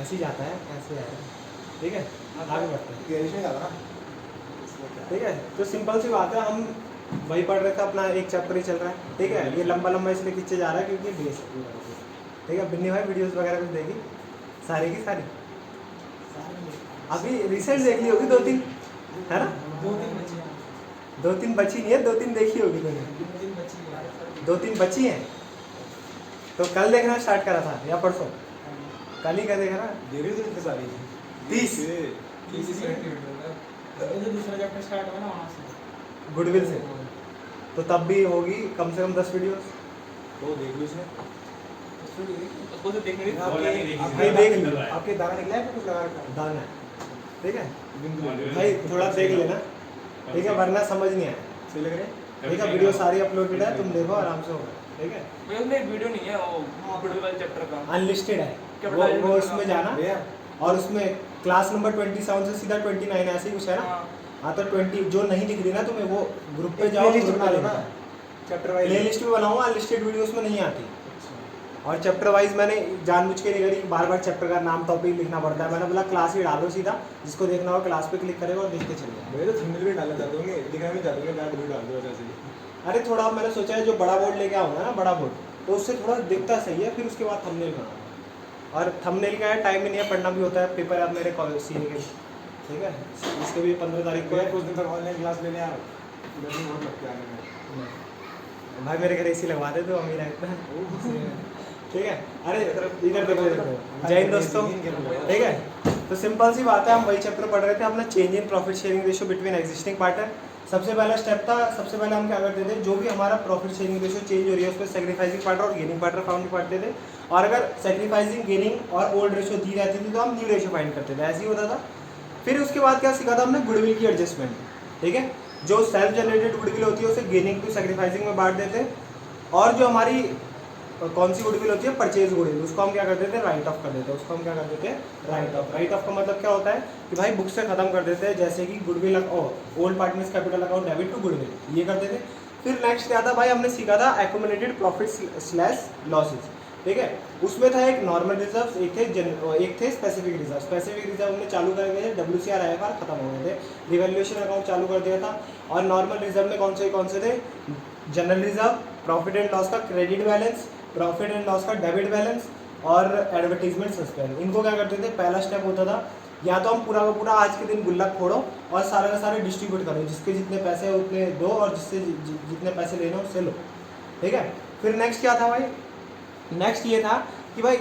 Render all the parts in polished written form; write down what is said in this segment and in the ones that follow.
ऐसे ही जाता है, ऐसे है, ठीक है। आगे बढ़ते हैं, ठीक है। तो सिंपल सी बात है, हम वही पढ़ रहे थे, अपना एक चैप्टर ही चल रहा है, ठीक है। ये लंबा लंबा इसलिए खींचे जा रहा है क्योंकि बेस है, ठीक है। बिन्नी भाई वीडियोस वगैरह कुछ देखी सारी की सारी? अभी रिसेंट देख ली होगी 2-3, है ना? 2-3 बची नहीं है, 2-3 देखी होगी तुमने? 2-3 बची हैं। तो कल देखना स्टार्ट करा था या परसों? कल ही का देखा ना? 30 दूसरा चैप्टर स्टार्ट हुआ ना वहाँ से, गुडविल से, तो तब भी होगी कम से कम 10 वीडियोस। तो देख लो इसे, उसको तो देखने की भाई देख लो, आपके दाना निकला है कुछ लगा रखा है? दाना है, ठीक है भाई, थोड़ा देख लेना, ठीक है, वरना समझ नहीं आया, सही लग रहा है? ठीक है। वीडियो सारी अपलोडेड है, तुम देखो आराम से होगा, ठीक है। भाई उसमें एक वीडियो नहीं है वो गुडविल वाले चैप्टर का, अनलिस्टेड है Capitalism वो का उसमें जाना, भैया और उसमें क्लास नंबर 27 से सीधा 29 ऐसे ही कुछ है ना। हाँ। हाँ, तो 20 जो नहीं दिख रही ना तुम्हें, वो ग्रुप पे जाओ, लिस्ट ग्रुप बना लो में ना, चैप्टर वाइज प्ले लिस्ट भी बनाऊंगा, अनलिस्टेड वीडियोस में नहीं आती। और चैप्टर वाइज मैंने जानबूझ के नहीं करी, बार बार चैप्टर का नाम टॉपिक लिखना पड़ता है। मैंने बोला क्लास ही डालो सीधा, जिसको देखना हो क्लास पे क्लिक करेगा और देखते चले जाएगा। मैं तो थंबनेल भी डालना चाहता हूँ, दिखाने में चाहता हूँ, मैं वीडियो डाल दूँ ऐसे ही। अरे थोड़ा मैंने सोचा है जो बड़ा बोर्ड लेके आऊँगा ना, बड़ा बोर्ड, तो उससे थोड़ा दिखता सही है, फिर उसके बाद थंबनेल बनाऊंगा। और थंबनेल का है, टाइम भी नहीं है, पढ़ना भी होता है, पेपर है अब मेरे सीए के, ठीक है। इसके भी 15 तारीख को है। कुछ दिन तक ऑनलाइन क्लास लेने आ गर्मी बहुत लगती है आने में। भाई मेरे घर एसी लगवा दे तो अमीर है इतना, ठीक है। अरे इधर देखो, इधर देखो। जय हिंद दोस्तों, ठीक है। तो सिंपल सी बात है, हम वही चैप्टर पढ़ रहे थे अपना, change in profit sharing ratio between existing partner. सबसे पहला स्टेप था, सबसे पहले हम क्या करते थे, जो भी हमारा प्रॉफिट शेयरिंग रेशियो चेंज हो रही है उस पर सैक्रिफाइसिंग पार्टनर और गेनिंग पार्टनर फाइंड करते थे। और अगर सैक्रिफाइसिंग, गेनिंग और ओल्ड रेशियो दी रहती थी तो हम न्यू रेशियो फाइंड करते थे, ऐसे ही होता था। फिर उसके बाद क्या सीखा था हमने, गुडविल की एडजस्टमेंट, ठीक है। जो सेल्फ जनरेटेड गुडविल होती है उसे गेनिंग टू सैक्रिफाइसिंग में बांट देते, और जो हमारी कौन सी गुडविल होती है, परचेज गुडविल, उसको हम क्या कर देते हैं, राइट ऑफ कर देते हैं। उसको हम क्या कर देते हैं, राइट ऑफ। राइट ऑफ का मतलब क्या होता है कि भाई बुक से खत्म कर देते हैं, जैसे कि goodwill old partners capital account debit to goodwill, ये कर देते। फिर नेक्स्ट क्या था भाई, हमने सीखा था एक्यूमुलेटेड प्रॉफिट स्लैश लॉसेज, ठीक है। उसमें था एक नॉर्मल रिजर्व, एक थे स्पेसिफिक रिजर्व। स्पेसिफिक रिजर्व हमने चालू कर दिए, WCR IFR खत्म हो गए थे, रिवैल्यूएशन अकाउंट चालू कर दिया था। और नॉर्मल रिजर्व में कौन से थे, general reserve, profit and loss का credit balance, profit and loss का डेबिट बैलेंस और एडवर्टीजमेंट सस्पेंड। इनको क्या करते थे, पहला स्टेप होता था, या तो हम पूरा का पूरा आज के दिन गुल्लक फोड़ो और सारे का सारे डिस्ट्रीब्यूट करो, जिसके जितने पैसे हैं उतने दो और जिससे जितने पैसे लेने उससे लो, ठीक है। फिर नेक्स्ट क्या था भाई, नेक्स्ट ये था कि भाई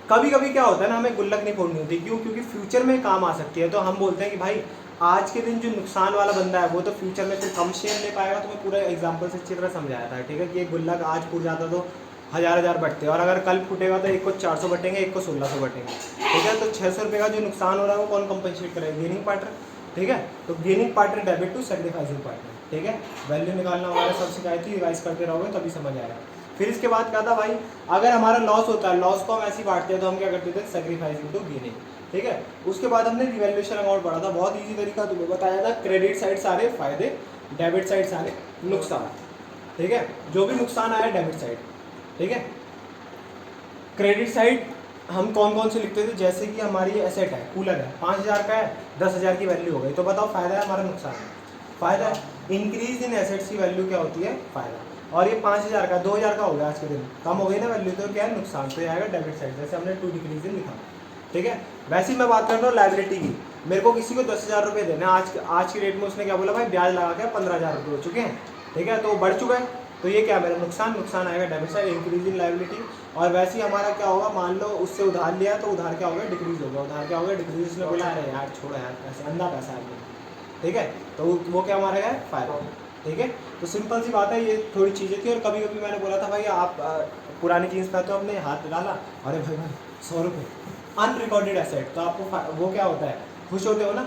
कभी कभी क्या होता है ना, हमें गुल्लक नहीं फोड़नी होती, क्यों, क्योंकि फ्यूचर में काम आ सकती है। तो हम बोलते हैं कि भाई आज के दिन जो नुकसान वाला बंदा है वो तो फ्यूचर में फिर कम शेयर ले पाएगा। तो मैं पूरा एग्जांपल से अच्छी तरह समझाया था, ठीक है, कि एक गुल्लक आज फूट जाता तो हज़ार बटते, और अगर कल फूटेगा तो एक को 400 बटेंगे, एक को 1600 बटेंगे, ठीक है। तो 600 रुपये का जो नुकसान हो रहा है वो कौन कंपनसेट करेगा, गेनिंग पार्टनर, ठीक है। तो gaining partner debit to sacrificing partner, ठीक है। वैल्यू निकालना हमारा सब सिखाई थी, रिवाइज करते रहोगे तभी समझ आएगा। फिर इसके बाद क्या था भाई, अगर हमारा लॉस होता है, लॉस को हम ऐसे ही बांटते हैं, तो हम क्या करते थे, सैक्रिफाइसिंग टू गेनिंग, ठीक है। उसके बाद हमने रिवैल्यूएशन अकाउंट पढ़ा था, बहुत ईजी तरीका तुम्हें बताया था। क्रेडिट साइड सारे फायदे, डेबिट साइड सारे नुकसान, ठीक है। जो भी नुकसान आया डेबिट साइड, ठीक है। क्रेडिट साइड हम कौन से लिखते थे, जैसे कि हमारी एसेट है, कूलर है, 5000 का है, 10,000 की वैल्यू हो गई, तो बताओ फायदा है हमारा नुकसान है, फायदा है। इंक्रीज इन एसेट्स की वैल्यू क्या होती है, फायदा। और ये 5000 का 2000 का हो गया आज के दिन, कम हो गई ना वैल्यू, तो क्या है, नुकसान। तो ये आएगा डेबिट साइड, जैसे हमने टू डिक्रीज इन लिखा, ठीक है। वैसे ही मैं बात कर रहा हूँ लायबिलिटी की, मेरे को किसी को 10,000 रुपये देना, आज की डेट में उसने क्या बोला भाई, ब्याज लगा के 15,000 रुपये हो चुके हैं, ठीक है, तो वो बढ़ चुका है, तो ये क्या मेरा नुकसान आएगा debit side, increase in liability. और वैसे ही हमारा क्या होगा, मान लो उससे उधार लिया तो उधार क्या होगा, डिक्रीज होगा, उधार क्या होगा, डिक्रीज। उसने बोला अरे यार छोड़ो यार पैसे, अंधा पैसा है, ठीक है, तो वो क्या हमारा है, फायदा, ठीक है। तो सिंपल सी बात है, ये थोड़ी चीज़ें थी। और कभी कभी मैंने बोला था भाई आप पुरानी जीन्स पहनते हो, हमने हाथ डाला, अरे भाई 100 रुपये अनरिकॉर्डेड एसेट, तो आपको वो क्या होता है, खुश होते हो ना,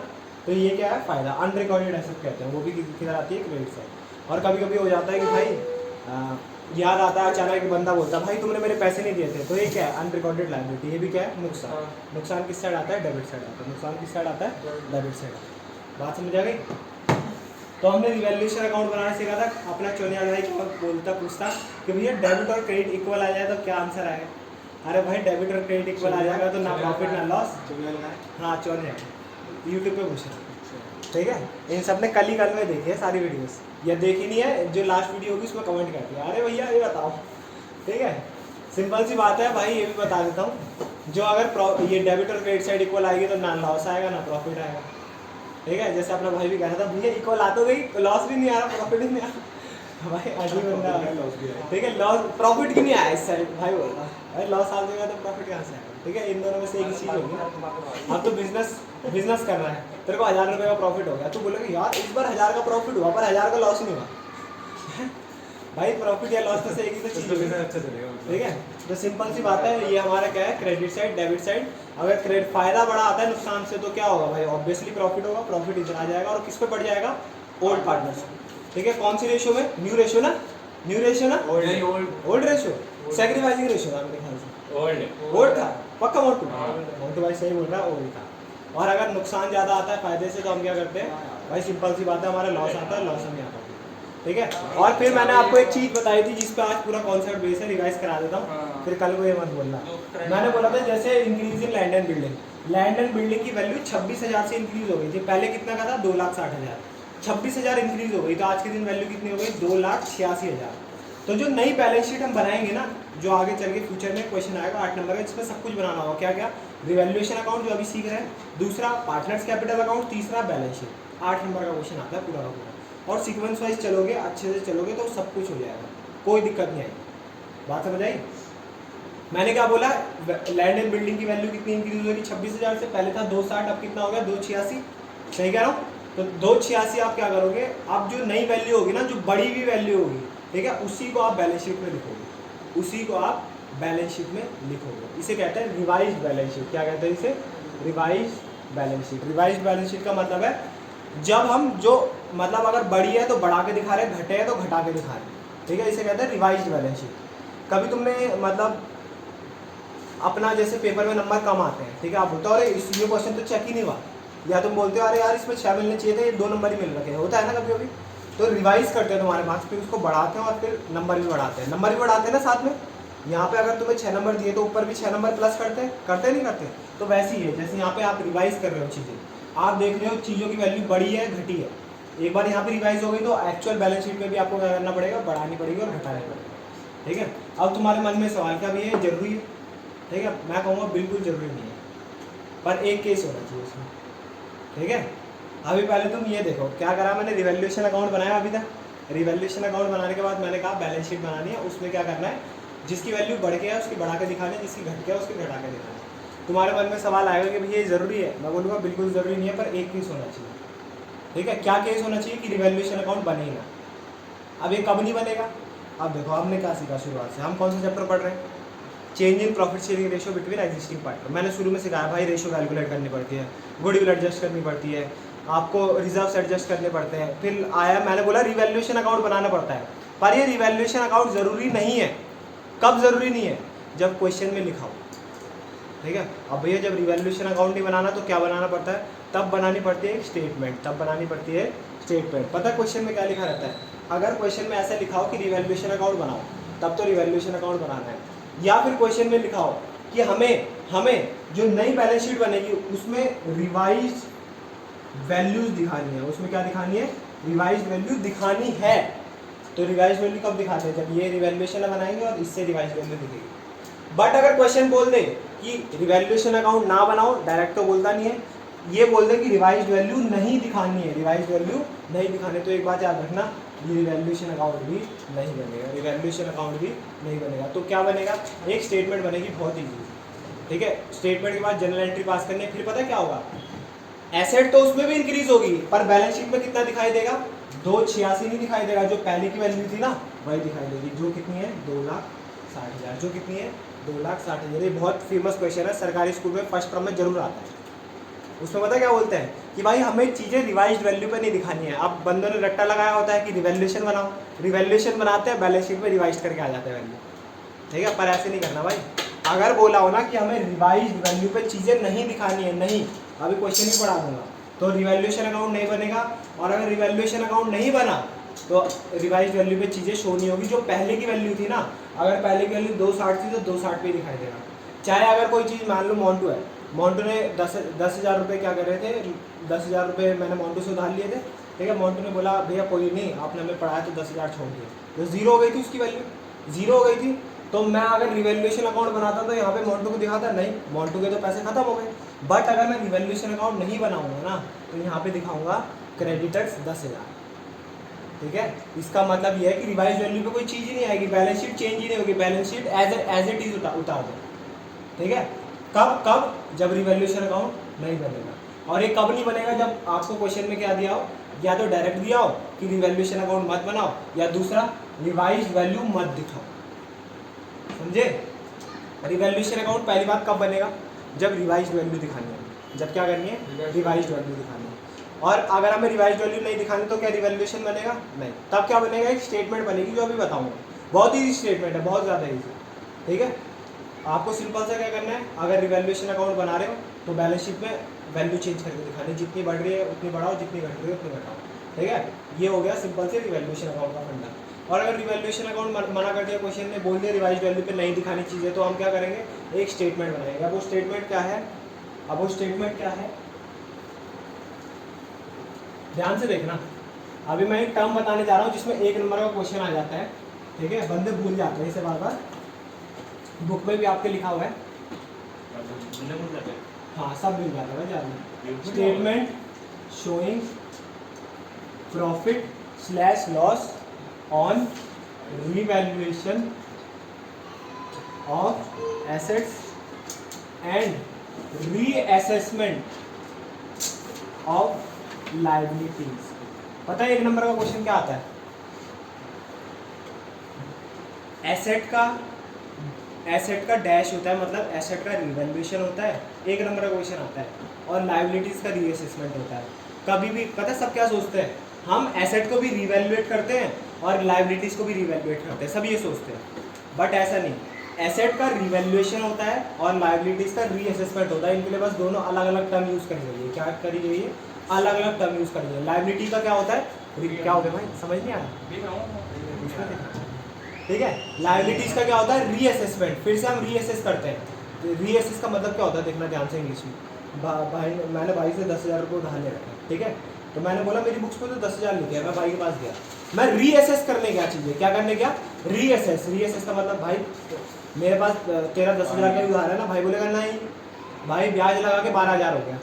तो ये क्या है, फायदा, अनरिकॉर्डेड एसेट कहते हैं, वो भी किधर आती है, क्रेडिट साइड। और कभी कभी हो जाता है कि भाई याद आता है अचानक, एक बंदा बोलता है भाई तुमने मेरे पैसे नहीं दिए थे, तो ये क्या है, अनरिकॉर्डेड लायबिलिटी, ये भी क्या है, नुकसान। नुकसान किस साइड आता है, डेबिट साइड आता है, नुकसान किस साइड आता है, डेबिट साइड आता है। बात समझ आ गई। तो हमने रिवैल्यूएशन अकाउंट बनाना सीखा था। अपना चौनिया भाई क्या बोलता, पूछता कि भैया डेबिट और क्रेडिट इक्वल आ जाए तो क्या आंसर आएगा। अरे भाई डेबिट और क्रेडिट इक्वल आ जाएगा तो ना प्रॉफिट ना लॉस। चुनिया लगाए। हाँ चौन है, यूट्यूब पे पूछ रहा। ठीक है, इन सब ने कल में देखी है सारी वीडियोस, या देखी नहीं है जो लास्ट वीडियो होगी उसमें कमेंट करती है अरे भैया ये बताओ। ठीक है, सिंपल सी बात है भाई, ये भी बता देता हूँ, जो अगर ये डेबिट और क्रेडिट साइड इक्वल आएगी तो ना लॉस आएगा ना प्रॉफिट आएगा। ठीक है, जैसे अपना भाई भी कह रहा था भैया इक्वल आ तो गई, लॉस भी नहीं आ रहा प्रॉफिट भी नहीं आ रहा। भाई अजीब बंदा है। लॉस भी है। ठीक है, लॉस प्रॉफिट क्यों नहीं आया इस साइड, भाई बोल रहा भाई लॉस आ जाएगा तो प्रॉफिट कहाँ से आएगा। ठीक है, इन दोनों में से एक ही चीज़ होगी ना। अब तो बिजनेस कर रहा है, तेरे को 1000 रुपये का प्रॉफिट हो गया, तू बोलेगा यार इस बार 1000 का प्रॉफिट हुआ पर 1000 का लॉस नहीं हुआ। भाई प्रॉफिट या लॉस में से एक ही तो चीज़ होगी। अच्छा चलेगा। ठीक है, तो सिंपल सी बात है, ये हमारा क्या है क्रेडिट साइड डेबिट साइड। अगर क्रेडिट फायदा बड़ा आता है नुकसान से तो क्या होगा भाई, ऑब्वियसली प्रॉफिट होगा, प्रॉफिट इधर आ जाएगा और किस पे बढ़ जाएगा, ओल्ड पार्टनर्स। ठीक है, कौन सी रेशियो में, न्यू रेशियो ना, न्यू रेशियो ना, ओल्ड रेशियो, सैक्रिफाइसिंग रेशियो था मेरे ख्याल से, ओल्ड था पक्का। मोटू भाई सही बोल रहा है, ओल्ड था। और अगर नुकसान ज़्यादा आता है फायदे से तो हम क्या करते हैं भाई, सिंपल सी बात है, हमारा लॉस आता है, लॉस हमें आता है। ठीक है, और फिर मैंने आपको एक चीज़ बताई थी जिस पे आज पूरा कॉन्सेप्ट बेस है, रिवाइज करा देता हूँ, फिर कल को ये मत बोलना। मैंने बोला था जैसे increase in land and building, land and building की वैल्यू 26,000 से इंक्रीज हो गई थी। पहले कितना का था, 2,60,000, 26,000 इंक्रीज हो गई, तो आज के दिन वैल्यू कितनी हो गई, 2,86,000। तो जो नई बैलेंस शीट हम बनाएंगे ना, जो आगे चल के फ्यूचर में क्वेश्चन आएगा 8 नंबर का, जिसमें सब कुछ बनाना होगा, क्या क्या, रिवैल्यूएशन अकाउंट जो अभी सीख रहे हैं, दूसरा पार्टनर्स कैपिटल अकाउंट, तीसरा बैलेंस शीट। 8 नंबर का क्वेश्चन आता है पूरा का पूरा, और सीक्वेंस वाइज चलोगे, अच्छे से चलोगे तो सब कुछ हो जाएगा, कोई दिक्कत नहीं आएगी। बात समझ आई? मैंने क्या बोला, लैंड एंड बिल्डिंग की वैल्यू कितनी इंक्रीज होगी, 26,000 से, पहले था 260, अब कितना हो गया, 286। सही कह रहा हूँ? तो 286 आप क्या करोगे, अब जो नई वैल्यू होगी ना, जो बड़ी हुई वैल्यू होगी, ठीक है, उसी को आप बैलेंस शीट में लिखोगे, उसी को आप बैलेंस शीट में लिखोगे। इसे कहते हैं रिवाइज्ड बैलेंस शीट। क्या कहते हैं इसे, revised balance sheet. Revised balance sheet का मतलब है जब हम जो मतलब अगर बड़ी है तो बढ़ा के दिखा रहे हैं, घटे है तो घटा के दिखा रहे हैं। ठीक है, इसे कहते हैं रिवाइज्ड बैलेंस शीट। कभी तुमने मतलब अपना जैसे पेपर में नंबर कम आते हैं, ठीक है, आप बोलते हो अरे ये क्वेश्चन तो चेक ही नहीं हुआ, या तुम बोलते हो अरे यार इसमें 6 मिलने चाहिए थे, 2 नंबर ही मिल रखे हैं, होता है ना कभी कभी। तो रिवाइज करते हैं तुम्हारे मार्क्स, फिर उसको बढ़ाते हैं और फिर नंबर भी बढ़ाते हैं, नंबर भी बढ़ाते हैं ना साथ में। यहाँ पे अगर तुम्हें 6 नंबर दिए तो ऊपर भी 6 नंबर प्लस करते नहीं करते। तो वैसे ही है, जैसे यहाँ पे आप रिवाइज कर रहे हो चीज़ें, आप देख रहे हो चीज़ों की वैल्यू बढ़ी है घटी है, एक बार यहाँ पे रिवाइज हो गई तो एक्चुअल बैलेंस शीट में भी आपको क्या करना पड़ेगा, बढ़ानी पड़ेगी और घटानी पड़ेगी। ठीक है, अब तुम्हारे मन में सवाल क्या भी है, जरूरी है? ठीक है, मैं कहूँगा बिल्कुल जरूरी नहीं है, पर एक केस होना चाहिए उसमें। ठीक है, अभी पहले तुम ये देखो क्या करा मैंने, रिवैल्यूएशन अकाउंट बनाया अभी तक। रिवैल्यूएशन अकाउंट बनाने के बाद मैंने कहा बैलेंस शीट बनानी है, उसमें क्या करना है, जिसकी वैल्यू बढ़ के है उसकी बढ़ा के दिखानी है, जिसकी घट के है उसकी घटा के दिखानी है। तुम्हारे मन में सवाल आएगा कि भैया ये ज़रूरी है, मैं बोलूँगा बिल्कुल ज़रूरी नहीं है, पर एक केस होना चाहिए। ठीक है, क्या केस होना चाहिए कि रिवैल्यूएशन अकाउंट बने ही ना। अब ये कब नहीं बनेगा, अब देखो हमने क्या सीखा शुरुआत से, हम कौन सा चैप्टर पढ़ रहे हैं, change in profit sharing ratio between existing partner. मैंने शुरू में सिखाया भाई, रेशियो कैलकुलेट करनी पड़ती है, गुडविल एडजस्ट करनी पड़ती है, आपको रिजर्व्स एडजस्ट करने पड़ते हैं। फिर आया मैंने बोला रिवैल्यूएशन अकाउंट बनाना पड़ता है, पर ये रिवैल्यूएशन अकाउंट ज़रूरी नहीं है। कब ज़रूरी नहीं है, जब क्वेश्चन में लिखा हो। ठीक है, अब भैया जब रिवैल्यूएशन अकाउंट नहीं बनाना तो क्या बनाना पड़ता है, तब बनानी पड़ती है स्टेटमेंट, तब बनानी पड़ती है स्टेटमेंट। पता है क्वेश्चन में क्या लिखा रहता है, अगर क्वेश्चन में ऐसा लिखा हो कि रिवैल्यूएशन अकाउंट बनाओ, तब तो रिवैल्यूएशन अकाउंट बनाना है। या फिर क्वेश्चन में लिखा हो कि हमें जो नई बैलेंस शीट बनेगी उसमें रिवाइज वैल्यूज दिखानी है, उसमें क्या दिखानी है, रिवाइज वैल्यू दिखानी है। तो रिवाइज वैल्यू कब दिखाते हैं, जब ये रिवैल्यूएशन बनाएंगे और इससे रिवाइज वैल्यू दिखेगी। बट अगर क्वेश्चन बोल दे कि रिवैल्यूएशन अकाउंट ना बनाओ, डायरेक्ट तो बोलता नहीं है, ये बोल दे कि रिवाइज वैल्यू नहीं दिखानी है, रिवाइज वैल्यू नहीं दिखानी, तो एक बात याद रखना, ये रिवैल्यूएशन अकाउंट भी नहीं बनेगा, रिवैल्यूएशन अकाउंट भी नहीं बनेगा। तो क्या बनेगा, एक स्टेटमेंट बनेगी, बहुत ईजी। ठीक है, स्टेटमेंट के बाद जनरल एंट्री पास करनी है, फिर पता क्या होगा, एसेट तो उसमें भी इंक्रीज होगी, पर बैलेंस शीट में कितना दिखाई देगा, 286 नहीं दिखाई देगा, जो पहले की वैल्यू थी ना वही दिखाई देगी, जो कितनी है, 2,60,000, जो कितनी है, 2,60,000। ये बहुत फेमस क्वेश्चन है, सरकारी स्कूल में फर्स्ट टर्म में जरूर आता है। उसमें पता क्या बोलते हैं कि भाई हमें चीज़ें रिवाइज्ड वैल्यू पे नहीं दिखानी है। अब बंदों ने रट्टा लगाया होता है कि रिवैल्यूएशन बनाओ, रिवैल्यूएशन बनाते हैं, बैलेंस शीट में रिवाइज करके आ जाते हैं वैल्यू। ठीक है, पर ऐसे नहीं करना भाई। अगर बोला हो ना कि हमें रिवाइज्ड वैल्यू पे चीज़ें नहीं दिखानी है, नहीं, अभी क्वेश्चन भी पढ़ा दूंगा, तो रिवैल्यूएशन अकाउंट नहीं बनेगा। और अगर रिवैल्यूएशन अकाउंट नहीं बना तो रिवाइज्ड वैल्यू पे चीज़ें शो नहीं होगी। जो पहले की वैल्यू थी ना, अगर पहले की वैल्यू 260 थी तो 260 पे दिखाई देगा, चाहे अगर कोई चीज़ मान लो मोन्टू है, मोन्टू ने 10,000 रुपये क्या कर रहे थे, 10,000 रुपये मैंने मोन्टू से उधार लिए थे, ठीक है। मोन्टू ने बोला भैया कोई नहीं, आपने हमें पढ़ाया तो 10,000 छोड़ दिए, तो जीरो हो गई थी उसकी वैल्यू, जीरो हो गई थी। तो मैं अगर रिवैल्यूएशन अकाउंट बनाता तो यहाँ पे मोन्टू को दिखाता नहीं, मोन्टू के तो पैसे खत्म हो गए। बट अगर मैं रिवैल्यूएशन अकाउंट नहीं बनाऊंगा ना, तो यहाँ पे दिखाऊंगा क्रेडिटर्स 10,000, ठीक है। इसका मतलब ये है कि रिवाइज वैल्यू पे कोई चीज़ ही नहीं आएगी, बैलेंस शीट चेंज ही नहीं होगी, balance sheet as it is उतार दो, ठीक है। कब जब रिवैल्यूएशन अकाउंट नहीं बनेगा। और ये कब नहीं बनेगा, जब आपको क्वेश्चन में क्या दिया हो, या तो डायरेक्ट दिया हो कि रिवैल्यूएशन अकाउंट मत बनाओ, या दूसरा रिवाइज वैल्यू मत दिखाओ, समझे। रिवैल्यूएशन अकाउंट पहली बात कब बनेगा, जब रिवाइज वैल्यू दिखानी है, जब क्या करनी है, रिवाइज वैल्यू दिखानी है। और अगर हमें रिवाइज वैल्यू नहीं दिखानी तो क्या रिवैल्यूएशन बनेगा, नहीं। तब क्या बनेगा, एक स्टेटमेंट बनेगी जो अभी बताऊंगा, बहुत ही स्टेटमेंट है, बहुत ज़्यादा ईजी, ठीक है। आपको सिंपल सा क्या करना है, अगर रिवैल्यूएशन अकाउंट बना रहे हो तो बैलेंस शीट में वैल्यू चेंज करके दिखानी, जितनी बढ़ रही है उतनी बढ़ाओ, जितनी घट रही है उतनी घटाओ, ठीक है। ये हो गया सिंपल से रिवैल्यूएशन अकाउंट का फंडा। और अगर रिवैल्यूएशन अकाउंट मना कर दिया क्वेश्चन ने, बोल दिया रिवाइज वैल्यू पे नहीं दिखानी चीज़ें, तो हम क्या करेंगे, एक स्टेटमेंट बनाएंगे। अब वो स्टेटमेंट क्या है, ध्यान से देखना। अभी मैं एक टर्म बताने जा रहा हूँ जिसमें 1 नंबर का क्वेश्चन आ जाता है, ठीक है। बंदे भूल जाते हैं इसे बार बार, बुक में भी आपके लिखा हुआ है, हाँ सब मिल जाता है याद। Statement showing profit slash loss on revaluation of assets and reassessment of liabilities. पता है 1 नंबर का क्वेश्चन क्या आता है, एसेट का डैश होता है, मतलब एसेट का रिवैल्यूएशन होता है, 1 नंबर का क्वेश्चन आता है, और लायबिलिटीज का रीअसेसमेंट होता है। कभी भी पता है सब क्या सोचते हैं, हम एसेट को भी रिवैल्यूएट करते हैं और लायबिलिटीज को भी रिवैल्यूएट करते हैं, सब ये सोचते हैं। बट ऐसा नहीं, एसेट का रिवैल्यूएशन होता है और लायबिलिटीज का रीअसेसमेंट होता है। इनके लिए बस दोनों अलग अलग टर्म यूज करी गई है। क्या करी गई है, अलग अलग टर्म यूज करी गई है। लायबिलिटी का क्या होता है, क्या हो गया भाई, समझ नहीं आया, ठीक है। लायबिलिटीज का क्या होता है, रीअसेसमेंट, फिर से हम रीअसेस करते हैं। रीअसेस का मतलब क्या होता है, देखना ध्यान से इंग्लिश में। भाई मैंने भाई से 10,000 रुपये उधार ले रखा है, ठीक है। तो मैंने बोला मेरी बुक्स में तो 10,000 लिखे हैं, मैं भाई के पास गया, मैं रीअसेस करने गया चीज़ें, क्या करने गया, रीअसेस का मतलब भाई मेरे पास तेरा 10,000 का उधार है ना, भाई बोलेगा नहीं भाई ब्याज लगा के 12,000 हो गया,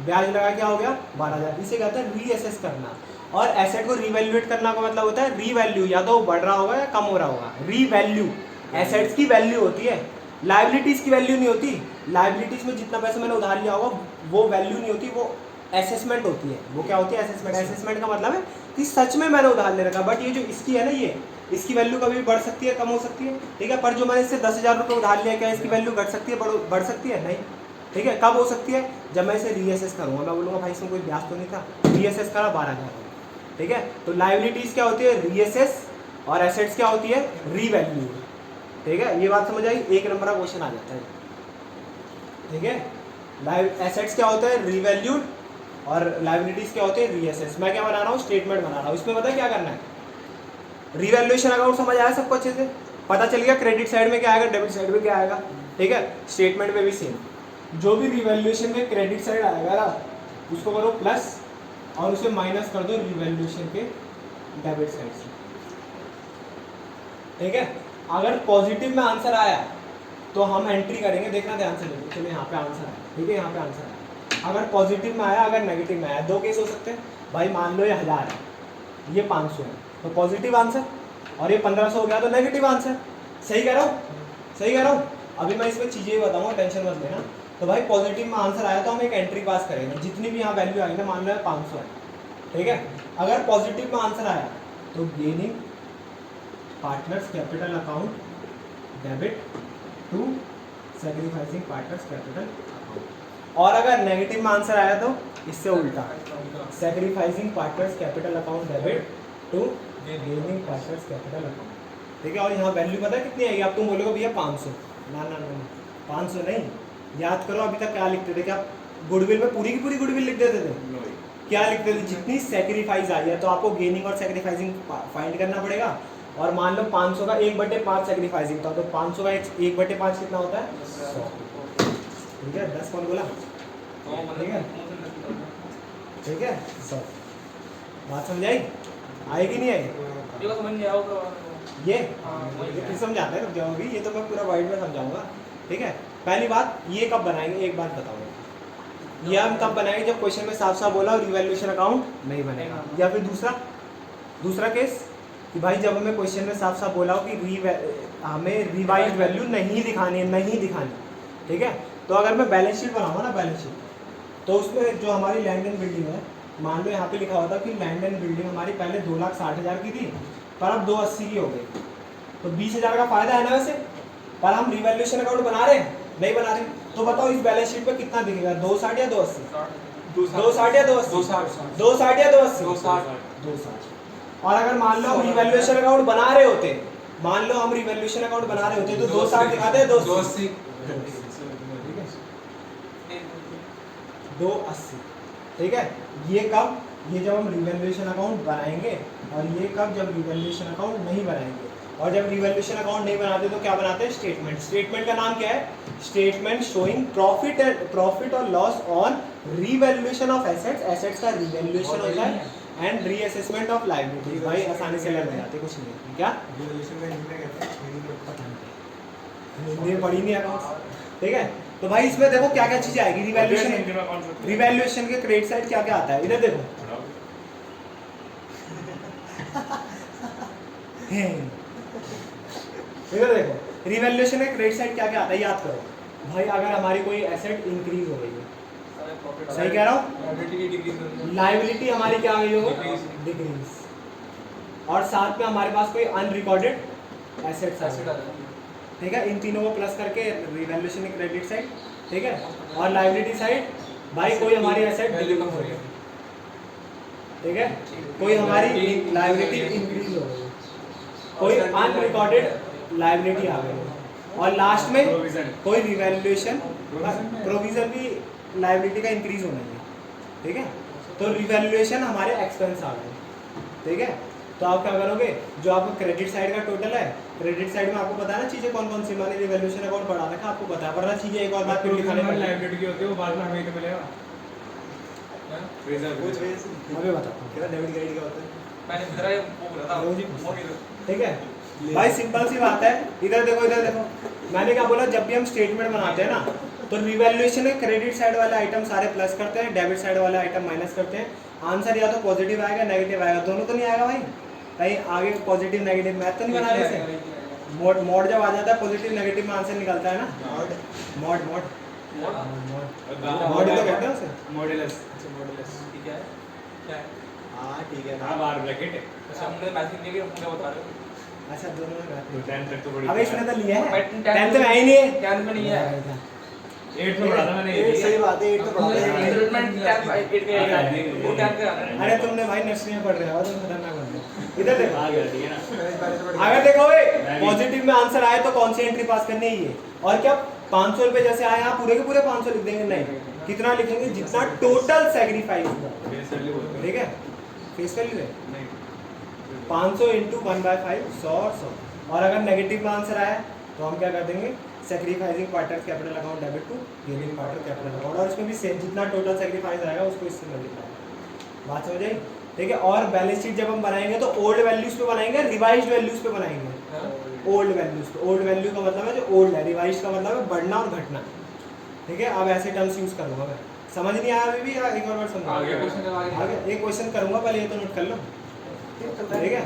ब्याज लगा क्या हो गया 12,000, इसे कहते हैं रीअसेस करना। और एसेट को रीवैल्यूएट करना का मतलब होता है रीवैल्यू, या तो बढ़ रहा होगा या कम हो रहा होगा। रीवैल्यू एसेट्स की वैल्यू होती है, लायबिलिटीज की वैल्यू नहीं होती। लायबिलिटीज में जितना पैसा मैंने उधार लिया होगा वो वैल्यू नहीं होती, वो एसेसमेंट होती है। वो क्या होती है, एसेसमेंट। एसेसमेंट का मतलब है कि सच में मैंने उधार ले रखा, बट ये जो इसकी है ना, ये इसकी वैल्यू कभी बढ़ सकती है, कम हो सकती है, ठीक है। पर जो मैंने इससे 10,000 रुपये उधार लिया, क्या इसकी वैल्यू घट सकती है, बढ़ सकती है, नहीं, ठीक है। कब हो सकती है, जब मैं इसे रीअसेस करूँगा, मैं बोलूँगा भाई इसमें कोई ब्याज तो नहीं था, रीअसेस करा 12,000, ठीक है। तो लायबिलिटीज क्या होती है, रीअसेस, और एसेट्स क्या होती है, रीवैल्यू, ठीक है। ये बात समझ आई, 1 नंबर का क्वेश्चन आ जाता है, ठीक है। एसेट्स क्या होता है, रीवैल्यूड, और लायबिलिटीज क्या होते हैं, रीअसेस। मैं क्या बना रहा हूँ, स्टेटमेंट बना रहा हूँ। इसमें पता है क्या करना है, रिवैल्यूएशन अकाउंट समझ आया सबको अच्छे से, पता चल गया क्रेडिट साइड में क्या आएगा, डेबिट साइड में क्या आएगा, ठीक है। स्टेटमेंट में भी सेम, जो भी रिवैल्यूएशन में क्रेडिट साइड आएगा ना, उसको करो प्लस और उसे माइनस कर दो रिवैल्यूएशन के डेबिट साइड से, ठीक है। अगर पॉजिटिव में आंसर आया तो हम एंट्री करेंगे, देखना ध्यान से देखो, चलिए यहाँ पे आंसर आया, ठीक है, यहाँ पे आंसर आया। अगर पॉजिटिव में आया, अगर नेगेटिव में आया, 2 केस हो सकते हैं भाई। मान लो ये 1000 है, ये 500 है, तो पॉजिटिव आंसर, और ये 1500 हो गया तो नेगेटिव आंसर। सही कह रहा हूँ, सही कह रहा हूँ। अभी मैं इसमें चीज़ें बताऊँगा, टेंशन मत लेना। तो भाई पॉजिटिव में आंसर आया तो हम एक एंट्री पास करेंगे, जितनी भी यहाँ वैल्यू आएगी ना, मान लो 500 है, ठीक है। अगर पॉजिटिव में आंसर आया तो gaining partners capital account debit to sacrificing partners capital account. और अगर नेगेटिव में आंसर आया तो इससे उल्टा, sacrificing partners capital account debit to gaining partners capital account, ठीक है। और यहाँ वैल्यू पता है कितनी आएगी, आप तुम बोलोगे भैया 500, ना 500 नहीं, याद करो अभी तक क्या लिखते थे, क्या गुडविल में पूरी की पूरी गुडविल लिख देते थे, क्या लिखते थे, जितनी सैक्रिफाइस आई है तो आपको गेनिंग और सैक्रिफाइसिंग फाइंड करना पड़ेगा, और मान लो 500 का 1/5 सेक्रीफाइसिंग था, तो 500 का 1/5 कितना होता है 100। ठीक है, 10 कौन बोला? ठीक है ठीक है 100। बात समझ आई? आएगी नहीं आएगी? ये समझ नहीं आओगे ये वही ये फिर समझाते हैं, रुक जाओ अभी, ये तो मैं पूरा वाइड में समझाऊंगा। ठीक है, पहली बात ये कब बनाएंगे, एक बात बताओ, ये हम तब बनाएंगे जब क्वेश्चन में साफ साफ बोला और रिवैल्यूएशन अकाउंट नहीं बनेगा। या फिर दूसरा केस कि भाई जब हमें क्वेश्चन में साफ साफ बोला हो कि हमें रिवाइज वैल्यू नहीं दिखानी है। ठीक है, तो अगर मैं बैलेंस शीट बनाऊंगा ना, बैलेंस शीट, तो उसमें जो हमारी लैंड एंड बिल्डिंग है, मान लो यहाँ पे लिखा हुआ था कि लैंड एंड बिल्डिंग हमारी पहले 2,60,000 की थी, पर अब 280 की हो गई, तो 20,000 का फायदा है ना वैसे, पर हम रिवैल्यूएशन अकाउंट बना रहे हैं नहीं बना रहे, तो बताओ इस बैलेंस शीट पे कितना दिखेगा, 260 या 280? 260 या 280? 260 या 280? 260। और अगर मान लो हम रिवैल्यूएशन अकाउंट बना रहे होते, मान लो हम रिवैल्यूएशन अकाउंट बना रहे होते, तो 260 दिखाते हैं, 280। 280। ठीक है, ये कब? ये जब हम रिवैल्यूएशन अकाउंट बनाएंगे, और ये कब? जब रिवैल्यूएशन अकाउंट नहीं बनाएंगे। और जब रिवैल्यूएशन अकाउंट नहीं बनाते तो क्या बनाते हैं? स्टेटमेंट। स्टेटमेंट का नाम क्या है? स्टेटमेंट शोइंग प्रॉफिट और loss on revaluation of assets. Assets का रिवैल्यूएशन होता है एंड रीअसेसमेंट ऑफ लायबिलिटीज। भाई आसानी से लर्न हो जाते, कुछ नहीं। क्या रिवैल्यूएशन का हिंदी में कहते हैं? पता नहीं, हिंदी में पढ़ी नहीं अकाउंट्स। ठीक है, तो भाई इसमें देखो क्या क्या चीजें आएगी रिवैल्यूएशन के क्रेडिट साइड क्या क्या आता है, इधर देखो। इधर देखो, रिवैल्यूएशन के क्रेडिट साइड क्या क्या आता है, याद करो भाई। अगर हमारी कोई एसेट इंक्रीज हो गई है, सही कह रहा हूँ, लायबिलिटी हमारी क्या गई हो? डिक्रीज। और साथ में हमारे पास कोई अनरिकॉर्डेड एसेट्स आ गए। ठीक है, इन तीनों को प्लस करके रिवैल्यूएशन की क्रेडिट साइड। ठीक है, और लायबिलिटी साइड भाई कोई हमारी एसेट डिक्रीज हो गई। ठीक है, कोई हमारी लायबिलिटी इंक्रीज हो गई, कोई अनरिकॉर्डेड लायबिलिटी आ गई, और लास्ट में कोई रिवैल्यूएशन प्रोविजन भी लायबिलिटी का इंक्रीज होना है। ठीक है, तो रिवैल्यूएशन हमारे एक्सपेंस आ गए। ठीक है, तो आप क्या करोगे, जो आपका क्रेडिट साइड का टोटल है, क्रेडिट साइड में आपको पता है ना चीजें कौन कौन सी, मैंने रिवैल्यूएशन अकाउंट बढ़ा रखा, आपको पता है, वरना चीजें एक और बात फिर लिखाने में लायबिलिटी की होती है वो बाद में हमें तो मिलेगा। अभी बताता हूँ। क्या डेबिट क्रेडिट क्या होता है? मैंने जरा वो बोला था। ठीक है भाई, सिंपल सी बात है। इधर देखो, इधर देखो, मैंने क्या बोला, जब भी हम स्टेटमेंट बनाते हैं ना, तो रिवैल्यूएशन में क्रेडिट साइड वाले आइटम सारे प्लस करते हैं, डेबिट साइड वाले आइटम माइनस करते हैं। आंसर या तो पॉजिटिव आएगा नेगेटिव आएगा, दोनों तो नहीं आएगा भाई। कहीं आगे पॉजिटिव नेगेटिव मैथ तो नहीं बना रहे थे। मोड जब आ जाता है पॉजिटिव नेगेटिव में आंसर निकलता है ना। मोड ही तो कहते हैं उसे। मॉड्यूलस। ठीक है, क्या है? हाँ ठीक है। हाँ बार ब्रैकेट है। अच्छा हमने मैथिंग नहीं की, हमने बता रहे हो। अच्छा, दोनों में बात 10 तक तो बड़ी। अबे इसने तो लिया है, 10th 10th में आई नहीं है, 10th में नहीं है। 8 में पढ़ा था मैंने। ये सही बात है, 8 तो पढ़ा है। रिक्रूटमेंट 10 8 के वो 10 का है। अरे तुमने भाई नर्सरी में पढ़ रहे हो, तुम खतरनाक बन रहे। इधर देखो, आ गया, ठीक है ना। अगर देखो भाई पॉजिटिव में आंसर आए तो कौन सी एंट्री पास करनी है ये, और क्या 500 रुपए जैसे आए यहाँ पूरे के पूरे 500 लिख देंगे? नहीं, कितना लिखेंगे? जितना टोटल सैक्रिफाइस हुआ। ठीक है, फेस वैल्यू है 500 इंटू 1/5, 100। और अगर नेगेटिव में आंसर आया तो हम क्या कर देंगे? Sacrificing partner capital account debit to gaining partner capital account, और इसमें भी सेम, जितना टोटल सैक्रिफाइस आएगा उसको इससे मल्टीप्लाई। बात समझ आई? ठीक है, और बैलेंस शीट जब हम बनाएंगे तो ओल्ड वैल्यूज पे बनाएंगे, रिवाइज्ड वैल्यूज पे बनाएंगे। ओल्ड वैल्यूज पे, ओल्ड वैल्यू का मतलब है जो ओल्ड है, रिवाइज्ड का मतलब है बढ़ना और घटना। ठीक है, अब ऐसे टर्म्स यूज करूंगा मैं। समझ नहीं आया अभी भी, या एक और बार समझो? आगे एक क्वेश्चन करूंगा, पहले ये तो नोट कर लो। ठीक है,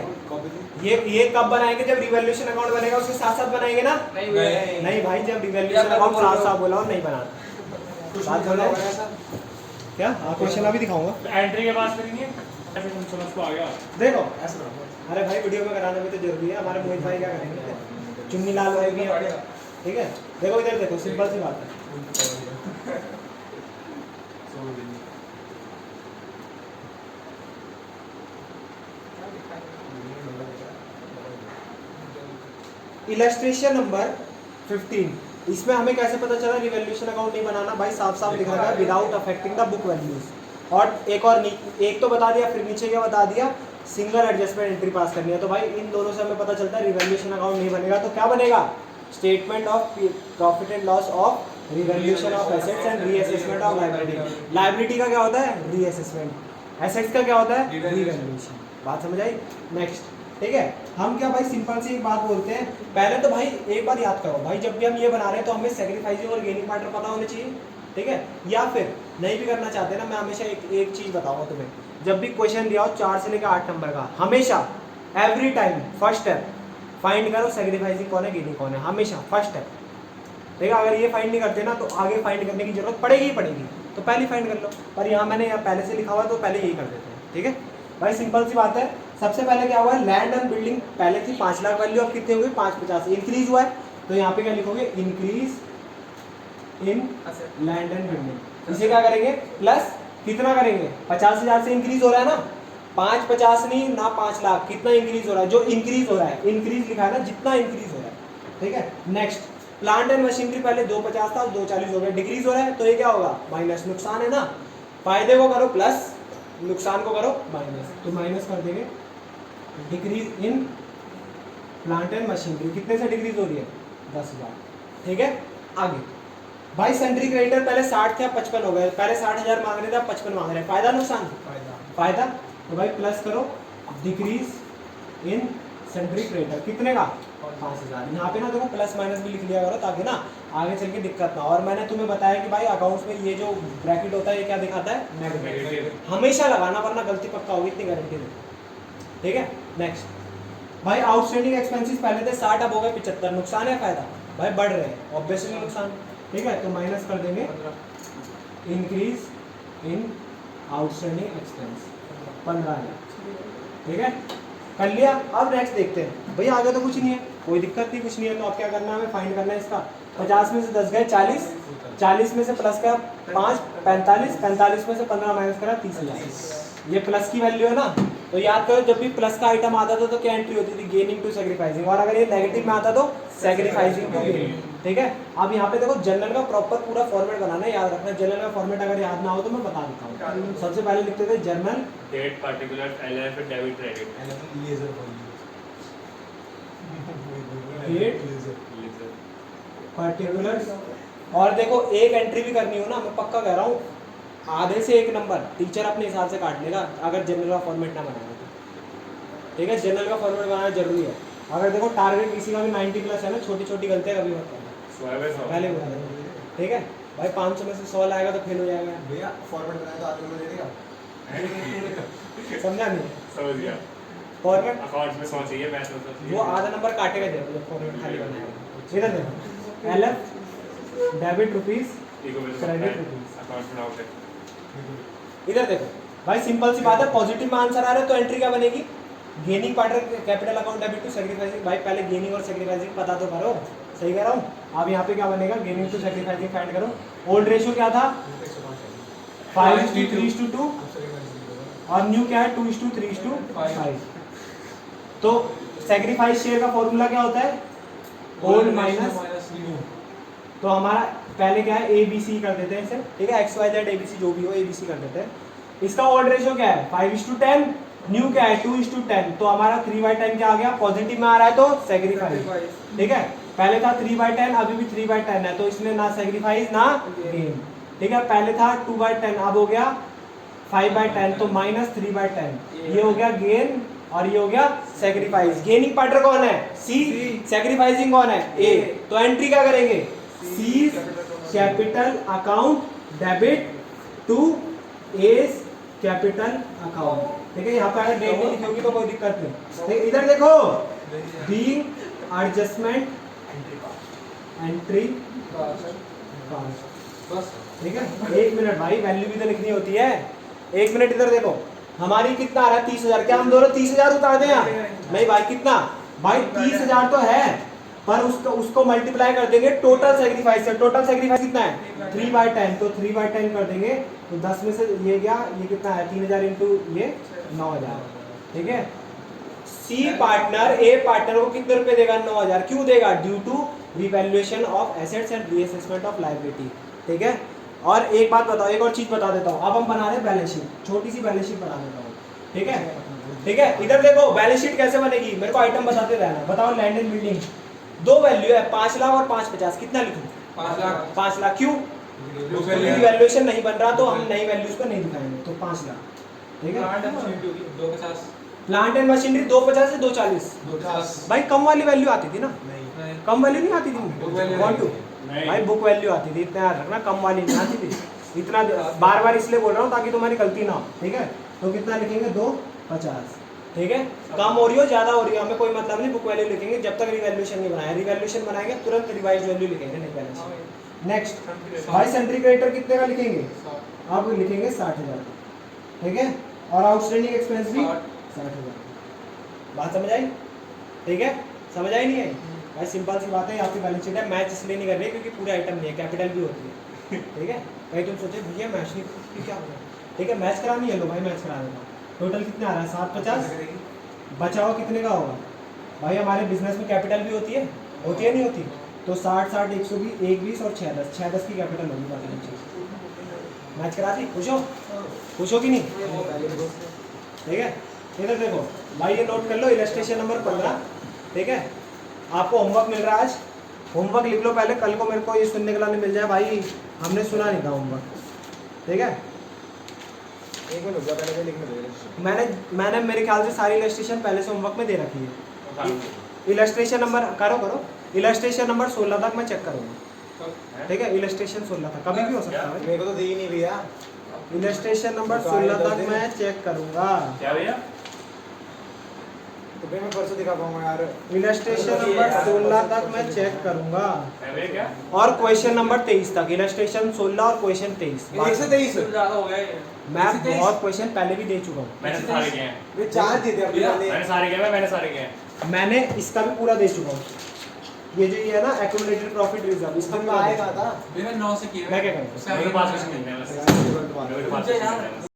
ये कब बनाएंगे? जब रिवैल्यूएशन अकाउंट बनेगा उसके साथ साथ बनाएंगे ना? नहीं भाई, जब रिवैल्यूएशन अकाउंट साथ साथ बोला और नहीं बनाना। बात समझ आया? क्या? हाँ, क्वेश्चन अभी दिखाऊंगा। एंट्री के पास करेंगे, ऐसे हम समझ को आ गया। देखो, अरे भाई वीडियो में कराना भी तो जरूरी है। हमारे मोहित भाई क्या करेंगे, चुन्नी लाल भाई भी है। ठीक है, देखो इधर देखो, सिंपल सी बात है। इलस्ट्रेशन नंबर 15, इसमें हमें कैसे पता चला रिवैल्यूएशन अकाउंट नहीं बनाना? भाई साफ साफ लिखा है without affecting the book values. और एक तो बता दिया, फिर नीचे क्या बता दिया, सिंगल एडजस्टमेंट एंट्री पास करनी है। तो भाई इन दोनों से हमें पता चलता है रिवैल्यूएशन अकाउंट नहीं बनेगा, तो क्या बनेगा, statement of profit and loss of revaluation of assets and reassessment of liability. Liability का क्या होता है, रीअसेसमेंट, एसेट्स का क्या होता है, रिवैल्यूएशन। बात समझ आई? नेक्स्ट, ठीक है, हम क्या भाई सिंपल सी एक बात बोलते हैं, पहले तो भाई एक बार याद करो भाई, जब भी हम ये बना रहे हैं तो हमें सैक्रिफाइसिंग और गेनिंग पार्टनर पता होने चाहिए, ठीक है, या फिर नहीं भी करना चाहते ना, मैं हमेशा एक चीज़ बताऊंगा तुम्हें, जब भी क्वेश्चन दिया हो 4 से लेकर 8 नंबर का, हमेशा every time first step find करो सैक्रिफाइसिंग कौन है, गेनिंग कौन है, हमेशा फर्स्ट स्टेप, ठीक है। अगर ये फाइंड नहीं करते ना तो आगे फाइंड करने की जरूरत पड़ेगी ही पड़ेगी, तो पहले फाइंड कर लो, पर यहाँ मैंने यहाँ पहले से लिखा हुआ है तो पहले यही कर देते हैं, ठीक है भाई, सिंपल सी बात है। सबसे पहले क्या हुआ है, लैंड एंड बिल्डिंग पहले थी 5 लाख वैल्यू, अब कितनी हो गई 550, इंक्रीज हुआ है, तो यहाँ पे क्या लिखोगे, increase in land and building. इसे क्या करेंगे, प्लस कितना करेंगे, 50,000 से इंक्रीज हो रहा है ना, 550 नहीं ना 5 लाख, कितना इंक्रीज हो रहा है, जो इंक्रीज हो रहा है, इंक्रीज लिखा है ना, जितना इंक्रीज हो रहा है, ठीक है। नेक्स्ट, प्लांट एंड मशीनरी पहले 250 था, 240 हो गया, डिक्रीज हो रहा है, तो ये क्या होगा, माइनस, नुकसान है ना, फायदे को करो प्लस, नुकसान को करो माइनस, तो माइनस कर देंगे, decrease in plant and machinery, कितने से डिक्रीज हो रही है, 10,000, ठीक है। आगे भाई सेंट्री क्रेडिटर पहले 60 थे, 55 हो गए, पहले 60,000 मांग रहे थे, अब 55 मांग रहे हैं, फायदा नुकसान, फायदा, तो भाई प्लस करो, डिक्रीज इन सेंट्री क्रेडिटर, कितने का, 5,000। यहाँ पे ना देखो प्लस माइनस भी लिख लिया करो, ताकि ना आगे चल के दिक्कत ना हो। और मैंने तुम्हें बताया कि भाई अकाउंट्स में ये जो ब्रैकेट होता है ये क्या दिखाता है, नेगेटिव, हमेशा लगाना, वरना गलती पक्का होगी, इतनी गारंटी दे, ठीक है। नेक्स्ट भाई आउटस्टैंडिंग एक्सपेंसेस पहले थे 60, अब हो गए 75, नुकसान है फायदा, भाई बढ़ रहे हैं ऑब्वियसली नुकसान, ठीक है, तो माइनस कर देंगे, इंक्रीज इन आउटस्टैंडिंग एक्सपेंस 15,000, ठीक है, कर लिया। अब नेक्स्ट देखते हैं भाई, आगे तो कुछ नहीं है, कोई दिक्कत नहीं, कुछ नहीं है, तो अब क्या करना है, हमें फाइंड करना है इसका, 50 में से 10 गए 40, 40 में से प्लस का 5 45, 45 में से 15 माइनस करा 30,000, ये प्लस की वैल्यू है ना, तो याद करो जब भी प्लस का आइटम आता था तो क्या एंट्री होती थी, गेनिंग टू सैक्रिफाइसिंग, और अगर ये नेगेटिव में आता तो सैक्रिफाइसिंग टू गेनिंग, ठीक है। अब यहाँ पे देखो जनरल का प्रॉपर पूरा फॉर्मेट बनाना है, याद रखना, जनरल का फॉर्मेट अगर याद ना हो तो मैं बता देता हूँ। सबसे पहले लिखते थे journal date particular LF debit credit, particular, और देखो एक एंट्री भी करनी हो ना, मैं पक्का कह रहा हूँ आधे से 1 नंबर टीचर अपने हिसाब से काट लेगा, अगर जनरल का फॉर्मेट ना बनाया तो, ठीक है, जनरल का फॉर्मेट बनाना जरूरी है। अगर देखो टारगेट किसी का भी 90 प्लस है ना, छोटी छोटी गलतियाँ कभी मत करना, पहले बता दें, ठीक है भाई, 500 में से 100 लाएगा तो फेल हो जाएगा भैया, फॉर्मेट बनाया तो आगे में दे देगा, समझा नहीं, समझ गया, फॉर्मेट अकाउंट्स में सोच चाहिए, मैथ में सोच चाहिए, वो आधा नंबर काटेगा जब फॉर्मेट खाली बनाएगा। इधर देखो, LF debit rupees, credit rupees, accounts में आउट है, इधर देखो भाई, सिंपल सी बात है, पॉजिटिव में आंसर आ रहा है तो एंट्री क्या बनेगी, gaining partner capital account debit to sacrificing. भाई पहले गेनिंग और सैक्रिफाइसिंग पता तो करो, सही कह रहा हूँ। अब यहाँ पे क्या बनेगा, गेनिंग टू सैक्रिफाइसिंग फाइंड करो। ओल्ड रेशियो क्या था, 5:3:2, और न्यू क्या है 2:3:5। तो सैक्रिफाइस शेयर का फॉर्मूला क्या होता है, ओल्ड माइनस न्यू। तो हमारा पहले क्या है, ए बी सी कर देते हैं इसे, ठीक है, X Y Z A B C जो भी हो, ए बी सी कर देते हैं। इसका ओल्ड रेशियो क्या है 5:10, न्यू क्या है 2:10, तो हमारा 3/10 क्या आ गया, पॉजिटिव में आ रहा है तो सैक्रिफाइस, ठीक है। पहले था 3/10, अभी भी 3/10 है, तो इसमें ना सैक्रिफाइस ना गेन, ठीक है। पहले था 2/10, अब हो गया 5/10, तो -3/10, ये हो गया गेन और ये हो गया सैक्रिफाइस। गेनिंग पार्टनर कौन है, सी, सैक्रिफाइसिंग कौन है, ए। तो एंट्री क्या करेंगे, C capital account debit to S capital account, ठीक है। यहाँ पे अगर डेट नहीं लिखी होगी तो कोई दिक्कत नहीं, ठीक है। इधर देखो, बीइंग एडजस्टमेंट एंट्री बस, ठीक है। 1 मिनट भाई, वैल्यू भी तो लिखनी होती है। 1 मिनट, इधर देखो, हमारी कितना आ रहा है 30,000, क्या हम दोनों 30,000 उतार दें यहाँ, नहीं भाई, कितना भाई 30,000 तो है, पर उसको मल्टीप्लाई कर देंगे टोटल सैक्रिफाइस से। टोटल सैक्रिफाइस कितना है 3/10, तो 3/10 कर देंगे, तो 10 में से ये गया, ये कितना है 3,000 इंटू ये 9,000, ठीक है। सी पार्टनर ए पार्टनर को कितने रुपए देगा, 9,000, क्यों देगा, due to revaluation of assets and reassessment of liability, ठीक है। और एक बात बताओ, एक और चीज बता देता हूँ। अब हम बना रहे हैं बैलेंस शीट, छोटी सी बैलेंस शीट बना देता हूँ, ठीक है? ठीक है, इधर देखो बैलेंस शीट कैसे बनेगी, मेरे को आइटम बताते रहना। बताओ लैंड एंड बिल्डिंग, दो वैल्यू है 5 लाख और 550, कितना लिखूं? 5 लाख 5 लाख। क्यों? क्योंकि वैल्यूएशन नहीं बन रहा तो हम नई वैल्यूज को नहीं दिखाएंगे, तो 5 लाख, ठीक है? प्लांट एंड मशीनरी 250 से 240। 250 भाई कम वाली वैल्यू आती थी ना, नहीं कम वैल्यू नहीं आती Book थी। value कौन टू? नहीं। भाई बुक वैल्यू आती थी, इतना याद रखना, कम वाली नहीं आती थी। इतना बार बार इसलिए बोल रहा हूँ ताकि तुम्हारी गलती ना हो, ठीक है? तो कितना लिखेंगे? 250, ठीक है? कम हो रही हो ज्यादा हो रही हो हमें कोई मतलब नहीं, बुक वैल्यू लिखेंगे जब तक रिवैल्यूएशन नहीं बनाया। रिवैल्यूएशन बनाएंगे तुरंत रिवाइज वैल्यू लिखेंगे, नहीं बैलेंस। नेक्स्ट भाई सेंट्री क्रेडिटर कितने का लिखेंगे? आप लिखेंगे 60,000, ठीक है? और आउटस्टैंडिंग एक्सपेंस भी 60,000। बात समझ आई? ठीक है, समझ आई नहीं आई? भाई सिंपल सी बात है, आपकी बैलेंस शीट है। मैच इसलिए नहीं कर रही क्योंकि पूरा आइटम नहीं है, कैपिटल भी होती है, ठीक है? कहीं तुम सोचे भैया मैच नहीं करती क्या होगा, ठीक है? मैच करानी है, लो भाई मैच करा देता हूँ। टोटल कितना आ रहा है? 750। बचाओ कितने का होगा? भाई हमारे बिजनेस में कैपिटल भी होती है नहीं होती? तो 60 60 120 120 और 6 10 6 10 की कैपिटल होगी बाकी चीज। मैच करा दी, खुश हो कि नहीं? ठीक है, इधर देखो भाई, ये नोट कर लो, इलस्ट्रेशन नंबर 15, ठीक है? आपको होमवर्क मिल रहा है आज, होमवर्क लिख लो पहले, कल को मेरे को ये सुनने के लिए मिल जाए भाई हमने सुना नहीं था होमवर्क, ठीक है? एक मिनट रुक जा, पहले लिखने दो। मैंने मेरे ख्याल से सारी इलस्ट्रेशन पहले से होमवर्क में दे रखी है। इलस्ट्रेशन नंबर करो, इलस्ट्रेशन नंबर 16 तक मैं चेक करूँगा, ठीक है? इलस्ट्रेशन 16 तक कभी भी हो सकता है, मेरे को तो दी ही नहीं भैया। इलस्ट्रेशन नंबर 16 तक मैं चेक करूँगा। क्या भैया? तो फिर मैं परसों दिखा पाऊंगा यार। इलस्ट्रेशन नंबर 16 तक मैं चेक करूँगा, है भैया क्या? और क्वेश्चन नंबर 23 तक। इलस्ट्रेशन 16 और क्वेश्चन 23। 123 ज्यादा हो गया मैं बहुत क्वेश्चन पहले भी दे चुका हूँ। मैंने तो सारे किए हैं। वे 4 दी थे अपने वाले। मैंने सारे किए हैं। मैंने इसका भी पूरा दे चुका हूँ। ये जो ये है ना एक्यूमुलेटेड प्रॉफिट रिजर्व, इसका भी इसमें आएगा था। मैंने 9 से किया मैं क्या करूँ? मेरे को 5 क्वेश्चन मिलते हैं बस। मेरे को 5 क्वेश्चन मिलते हैं बस।